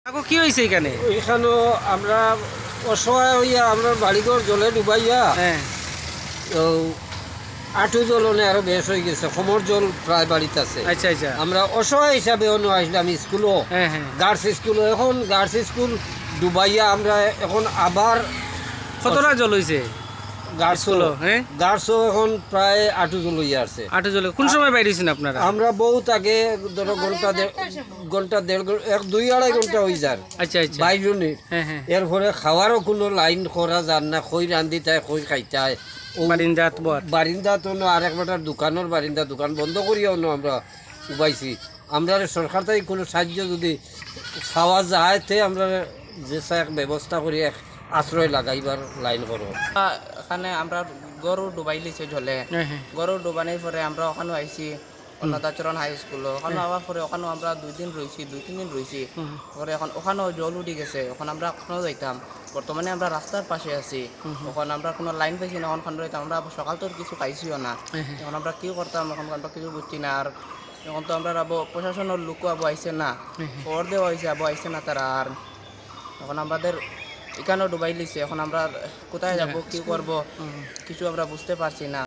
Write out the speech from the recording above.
কাকু কি হয়েছে এখানে? ওইখানেও আমরা অসহায় হইয়া আমরা বাড়িঘর জলে ডুবাইয়া হ্যাঁ আঁটু জলনে আরো বেশ হয়ে গেছে, কোমর জল প্রায় বাড়িতে আছে। আচ্ছা আচ্ছা আমরা অসহায় হিসাবে অন্য আসলাম স্কুলও, হ্যাঁ হ্যাঁ গার্লস স্কুল, এখন গার্লস স্কুল ডুবাইয়া আমরা এখন আবার কতটা জল হয়েছে স্কুলও? হ্যাঁ গার্লসও এখন প্রায় আঁটু জল হইয়া আছে। আটু জলে কোন সময় বাইরেছেন আপনারা? আমরা বহুত আগে ধরো ঘন্টা দেড় এক দুই আড়াই ঘন্টা হয়ে যার আচ্ছা আচ্ছা বাইরে। হ্যাঁ হ্যাঁ এরপরে খাওয়ারও কোনো লাইন করা যান না, খই রান্ধি তাই খই খাইতায় বারিন্দাত বর বারিন্দা তো আরেক বেটার দোকানের বারিন্দা, দোকান বন্ধ করিয়াও না আমরা উবাইছি। আমরা সরকার থেকে কোনো সাহায্য যদি খাওয়া যায় তে আমরা যে এক ব্যবস্থা করি এক আশ্রয় লাগাইবার লাইন করো। এখানে আমরা গরু ডুবাই লিছে জলে, হ্যাঁ হ্যাঁ গরু ডুবানোর পরে আমরা ওখানে আইছি অন্নদাচরণ হাই স্কুল, ওখানে আবার পরে ওখানেও আমরা 2 দিন রয়েছি, 2-3 দিন রয়েছি। পরে এখন ওখানেও জল উঠে গেছে, ওখানে আমরা ওখানেও যাইতাম। বর্তমানে আমরা রাস্তার পাশে আছি, ওখানে আমরা কোনো লাইন পাইছি না, ওখানে রইতাম। আমরা সকাল তো কিছু খাইছিও না, এখন আমরা কি করতাম এখন আমরা কিছু বুঝছি না। আর এখন তো আমরা আবো প্রশাসনের লোকও আবো আইসে না, খবর দেওয়া হয়েছে আবো আইসে না তারা। আর এখন আমাদের এখানেও ডুবাই লিছে, এখন আমরা কোথায় যাব কি করব কিছু আমরা বুঝতে পারছি না।